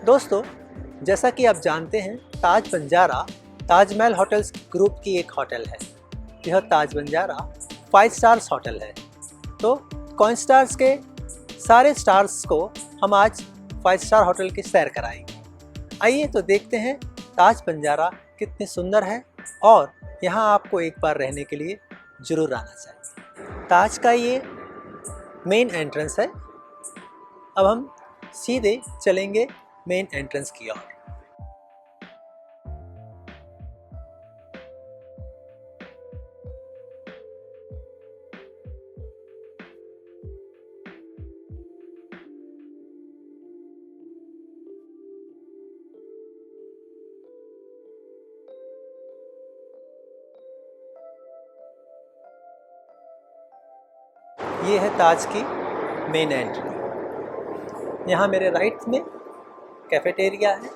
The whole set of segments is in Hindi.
दोस्तों, जैसा कि आप जानते हैं, ताज बंजारा ताजमहल होटल्स ग्रुप की एक होटल है। यह ताज बंजारा 5 स्टार्स होटल है। तो कॉइन स्टार्स के सारे स्टार्स को हम आज 5 स्टार होटल की सैर कराएंगे। आइए तो देखते हैं ताज बंजारा कितनी सुंदर है और यहाँ आपको एक बार रहने के लिए ज़रूर आना चाहिए। ताज का ये मेन एंट्रेंस है। अब हम सीधे चलेंगे मेन एंट्रेंस की ओर। ये है ताज की मेन एंट्री। यहाँ मेरे राइट में कैफेटेरिया है।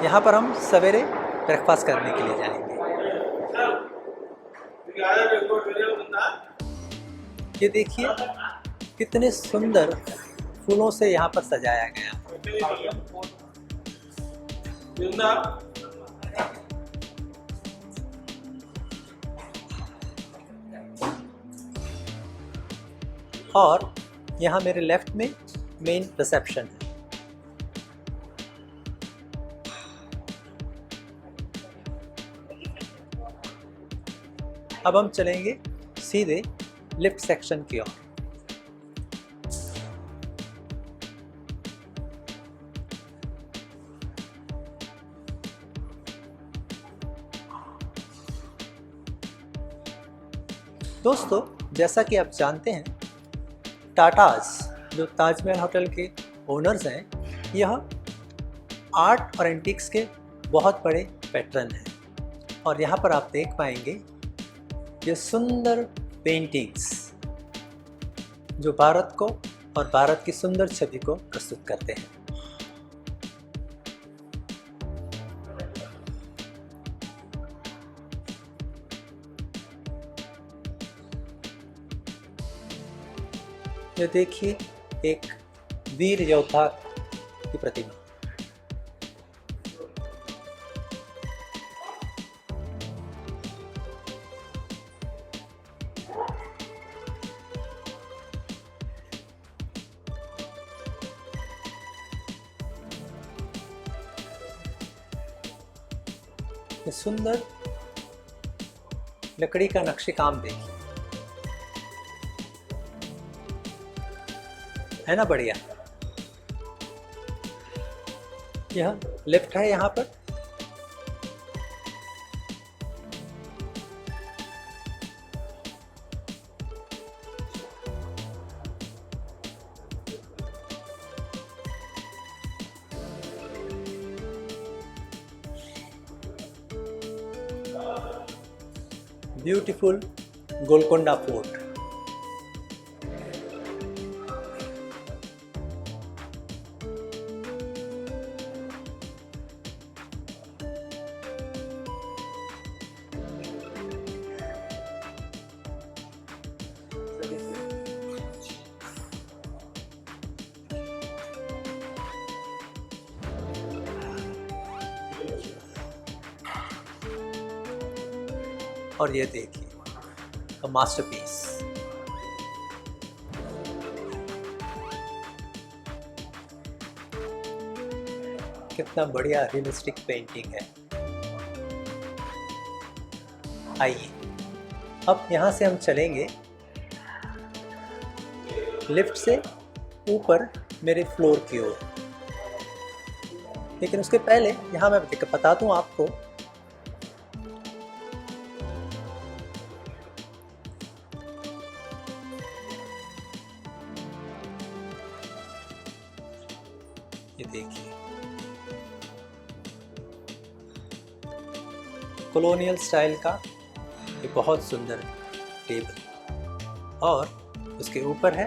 यहाँ पर हम सवेरे ब्रेकफास्ट करने के लिए जाएंगे। ये देखिए कितने सुंदर फूलों से यहाँ पर सजाया गया। और यहाँ मेरे लेफ्ट में मेन रिसेप्शन है। अब हम चलेंगे सीधे लिफ्ट सेक्शन की ओर। दोस्तों, जैसा कि आप जानते हैं, टाटाज जो ताजमहल होटल के ओनर्स हैं, यह आर्ट और एंटिक्स के बहुत बड़े पैट्रन हैं। और यहाँ पर आप देख पाएंगे ये सुंदर पेंटिंग्स जो भारत को और भारत की सुंदर छवि को प्रस्तुत करते हैं। ये देखिए एक वीर योद्धा की प्रतिमा। ये सुंदर लकड़ी का नक्शे काम देखिए, है ना बढ़िया। यह लिफ्ट है यहाँ पर। Beautiful Golconda fort. और ये देखिए मास्टरपीस। कितना बढ़िया रियलिस्टिक पेंटिंग है। आइए अब यहाँ से हम चलेंगे लिफ्ट से ऊपर मेरे फ्लोर की ओर। लेकिन उसके पहले यहाँ मैं बता दूँ आपको, ये देखिए कॉलोनियल स्टाइल का ये बहुत सुंदर टेबल, और उसके ऊपर है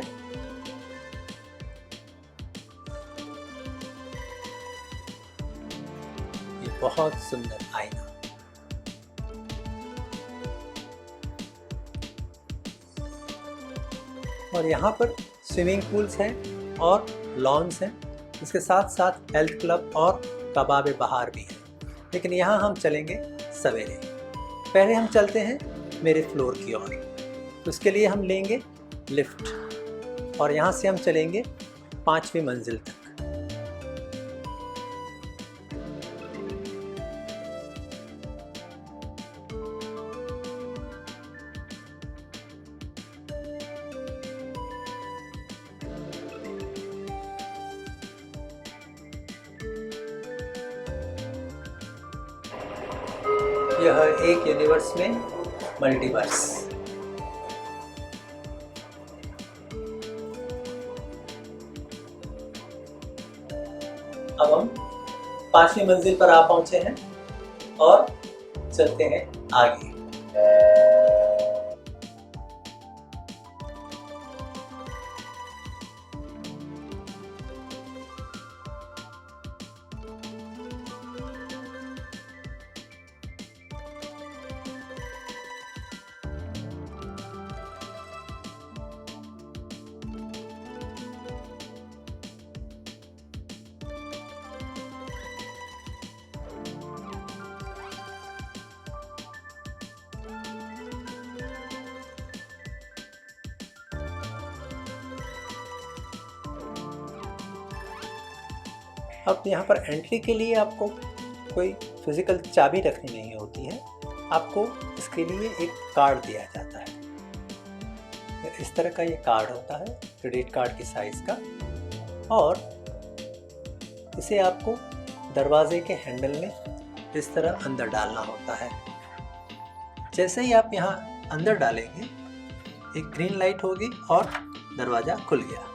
ये बहुत सुंदर आईना। और यहाँ पर स्विमिंग पूल्स हैं और लॉन्स हैं। इसके साथ साथ हेल्थ क्लब और कबाब बहार भी है, लेकिन यहाँ हम चलेंगे सवेरे। पहले हम चलते हैं मेरे फ्लोर की ओर, तो उसके लिए हम लेंगे लिफ्ट और यहाँ से हम चलेंगे 5वीं मंजिल तक। यह एक यूनिवर्स में मल्टीवर्स। अब हम 5वीं मंजिल पर आ पहुंचे हैं और चलते हैं आगे। अब यहाँ पर एंट्री के लिए आपको कोई फिजिकल चाबी रखनी नहीं होती है, आपको इसके लिए एक कार्ड दिया जाता है। इस तरह का ये कार्ड होता है, क्रेडिट कार्ड की साइज़ का, और इसे आपको दरवाजे के हैंडल में इस तरह अंदर डालना होता है। जैसे ही आप यहाँ अंदर डालेंगे एक ग्रीन लाइट होगी और दरवाज़ा खुल गया।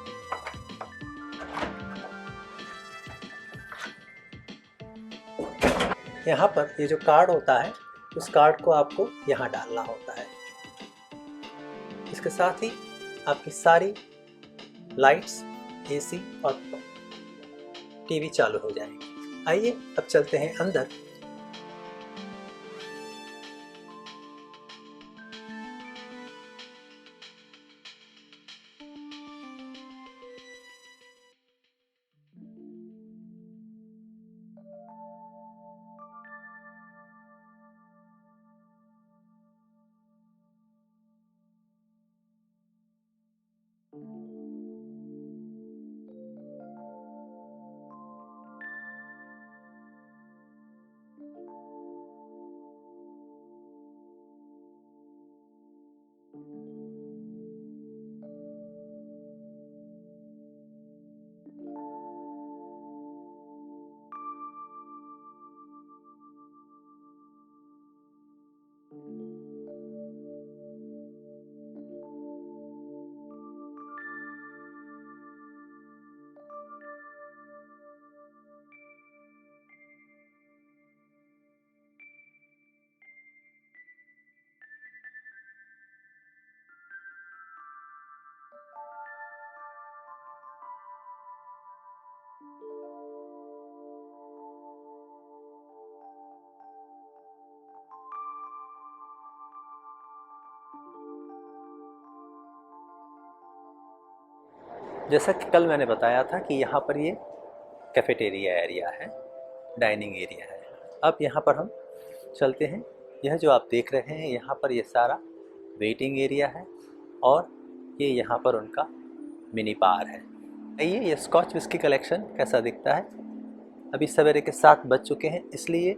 यहाँ पर ये जो कार्ड होता है, उस कार्ड को आपको यहाँ डालना होता है। इसके साथ ही आपकी सारी लाइट्स, एसी और टीवी चालू हो जाएंगी। आइए अब चलते हैं अंदर। जैसा कि कल मैंने बताया था कि यहाँ पर ये कैफेटेरिया एरिया है, डाइनिंग एरिया है। अब यहाँ पर हम चलते हैं। यह जो आप देख रहे हैं, यहाँ पर ये सारा वेटिंग एरिया है और ये यहाँ पर उनका मिनी बार है। आइए ये स्कॉच विस्की कलेक्शन कैसा दिखता है। अभी सवेरे के 7 बज चुके हैं, इसलिए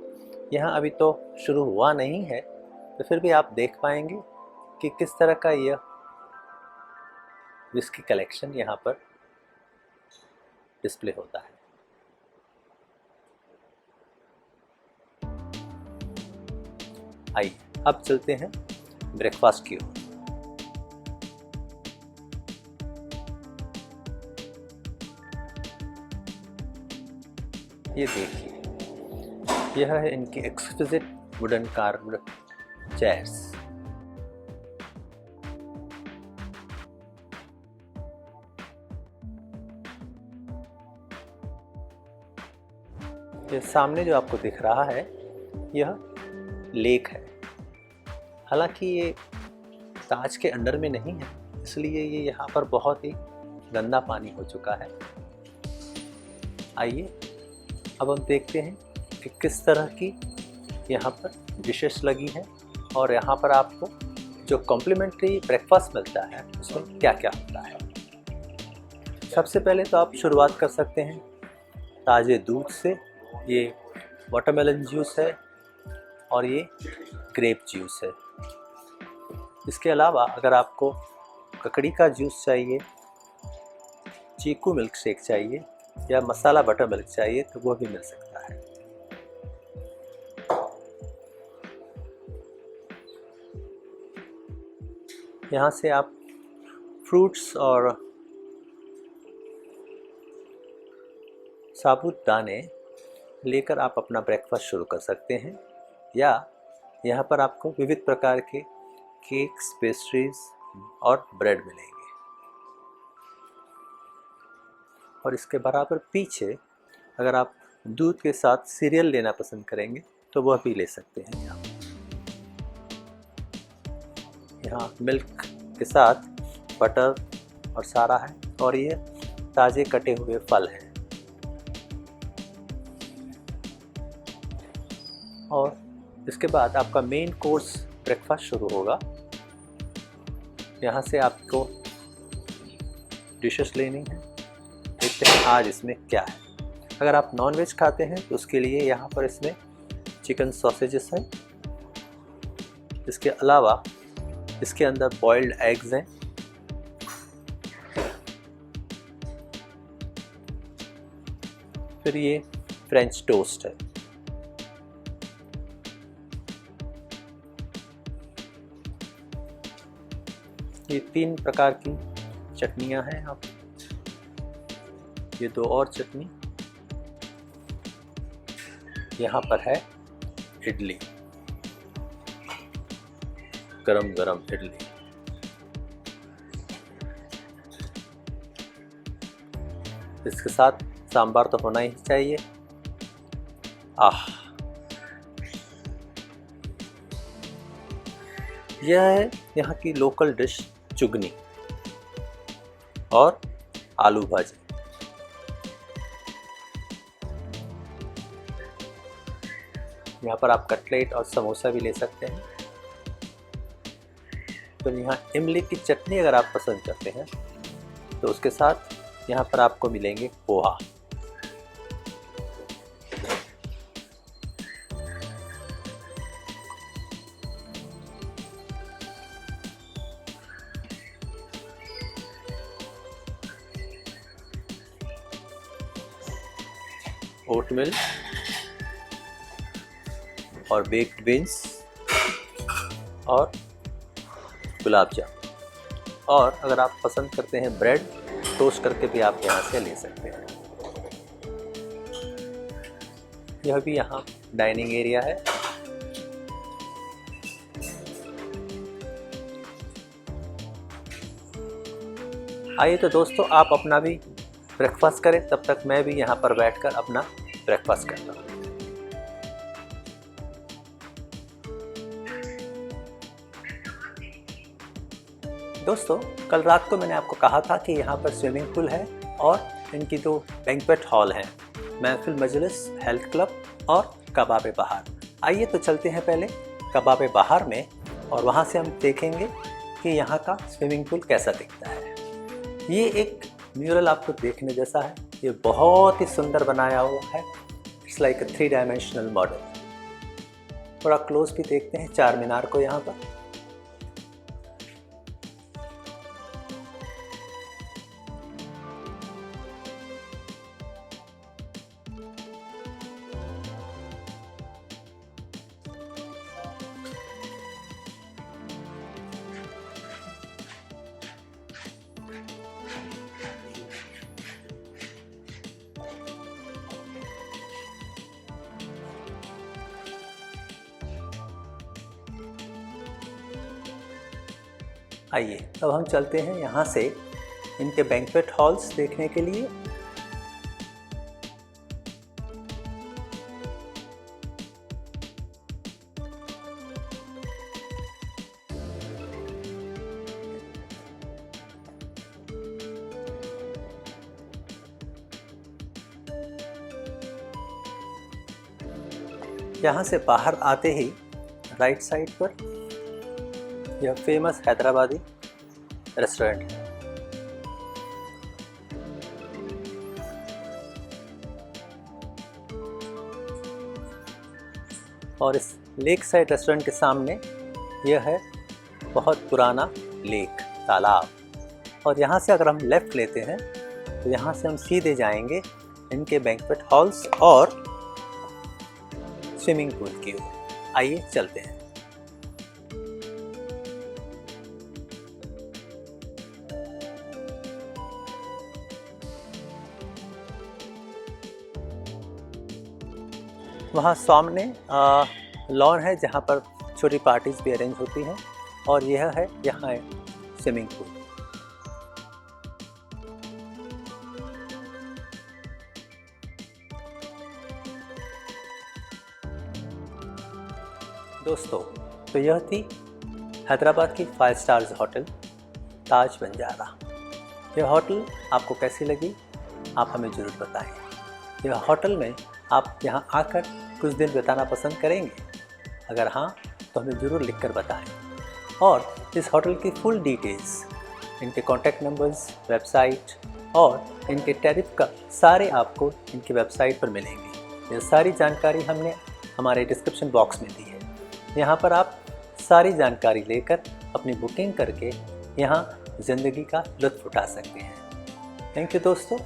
यहाँ अभी तो शुरू हुआ नहीं है, तो फिर भी आप देख पाएंगे कि किस तरह का यह विस्की कलेक्शन यहाँ पर डिस्प्ले होता है। आइए अब चलते हैं ब्रेकफास्ट की ओर। ये देखिए, यह है इनकी एक्सक्विजिट वुडन कार्व्ड चेयर्स। ये सामने जो आपको दिख रहा है, यह लेक है। हालांकि ये ताज के अंडर में नहीं है, इसलिए ये यहाँ पर बहुत ही गंदा पानी हो चुका है। आइए अब हम देखते हैं कि किस तरह की यहाँ पर डिशेस लगी हैं और यहाँ पर आपको जो कॉम्प्लीमेंट्री ब्रेकफास्ट मिलता है उसमें क्या क्या होता है। सबसे पहले तो आप शुरुआत कर सकते हैं ताज़े दूध से। ये वाटरमेलन जूस है और ये ग्रेप जूस है। इसके अलावा अगर आपको ककड़ी का जूस चाहिए, चीकू मिल्क शेक चाहिए या मसाला बटर मिल्क चाहिए तो वो भी मिल सकता है। यहाँ से आप फ्रूट्स और साबुत दाने लेकर आप अपना ब्रेकफास्ट शुरू कर सकते हैं, या यहाँ पर आपको विविध प्रकार के केक्स, पेस्ट्रीज और ब्रेड मिलेंगे। और इसके बराबर पीछे अगर आप दूध के साथ सीरियल लेना पसंद करेंगे तो वह भी ले सकते हैं। यहाँ मिल्क के साथ बटर और सारा है और ये ताज़े कटे हुए फल हैं। और इसके बाद आपका मेन कोर्स ब्रेकफास्ट शुरू होगा। यहाँ से आपको डिशेस लेनी है। देखते हैं आज इसमें क्या है। अगर आप नॉनवेज खाते हैं तो उसके लिए यहाँ पर इसमें चिकन सॉसेजेस हैं। इसके अलावा इसके अंदर बॉइल्ड एग्स हैं। फिर ये फ्रेंच टोस्ट है। ये 3 प्रकार की चटनियाँ हैं। आप ये 2 और चटनी। यहाँ पर है इडली, गरम गरम इडली। इसके साथ सांभर तो होना ही चाहिए। आह, यह है यहाँ की लोकल डिश चुगनी और आलू भाजी। यहाँ पर आप कटलेट और समोसा भी ले सकते हैं। तो यहाँ इमली की चटनी अगर आप पसंद करते हैं तो उसके साथ यहाँ पर आपको मिलेंगे पोहा। ओटमील और बेक्ड बीन्स और गुलाब जामुन। और अगर आप पसंद करते हैं ब्रेड, टोस्ट करके भी आप यहाँ से ले सकते हैं। यह भी यहाँ डाइनिंग एरिया है। आइए तो दोस्तों आप अपना भी ब्रेकफास्ट करें, तब तक मैं भी यहाँ पर बैठकर अपना ब्रेकफास्ट करता हूँ। दोस्तों कल रात को मैंने आपको कहा था कि यहाँ पर स्विमिंग पूल है और इनकी 2 बैंक्वेट हॉल हैं, महफिल मजलिस, हेल्थ क्लब और कबाब बहार। आइए तो चलते हैं पहले कबाब बहार में और वहाँ से हम देखेंगे कि यहाँ का स्विमिंग पूल कैसा दिखता है। ये एक म्यूरल आपको देखने जैसा है। ये बहुत ही सुंदर बनाया हुआ है। It's like a 3 dimensional model. थोड़ा क्लोज भी देखते हैं चार मीनार को यहाँ पर। आइए अब हम चलते हैं यहाँ से इनके बैंक्वेट हॉल्स देखने के लिए। यहाँ से बाहर आते ही राइट साइड पर यह फेमस हैदराबादी रेस्टोरेंट है। और इस लेक साइड रेस्टोरेंट के सामने यह है बहुत पुराना लेक, तालाब। और यहाँ से अगर हम लेफ़्ट लेते हैं तो यहाँ से हम सीधे जाएंगे इनके बैंक्वेट हॉल्स और स्विमिंग पूल की ओर। आइए चलते हैं। वहाँ सामने लॉन है जहाँ पर छोटी पार्टीज भी अरेंज होती हैं, और यह है यहाँ स्विमिंग पूल। दोस्तों, तो यह थी हैदराबाद की 5 स्टार्स होटल ताज बंजारा। यह होटल आपको कैसी लगी आप हमें ज़रूर बताएं। यह होटल में आप यहाँ आकर कुछ दिन बिताना पसंद करेंगे? अगर हाँ तो हमें ज़रूर लिखकर बताएं। और इस होटल की फुल डिटेल्स, इनके कॉन्टैक्ट नंबर्स, वेबसाइट और इनके टैरिफ का सारे आपको इनकी वेबसाइट पर मिलेंगे। यह सारी जानकारी हमने हमारे डिस्क्रिप्शन बॉक्स में दी है। यहाँ पर आप सारी जानकारी लेकर अपनी बुकिंग करके यहाँ ज़िंदगी का लुत्फ़ उठा सकते हैं। थैंक यू दोस्तों,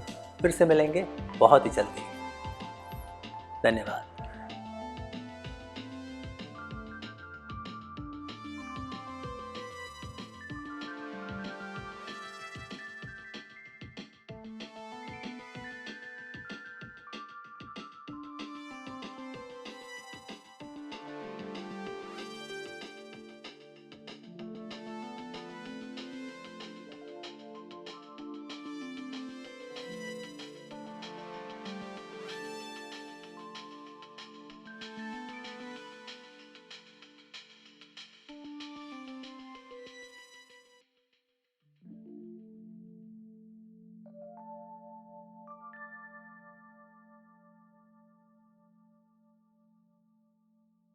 फिर से मिलेंगे बहुत ही जल्दी। धन्यवाद।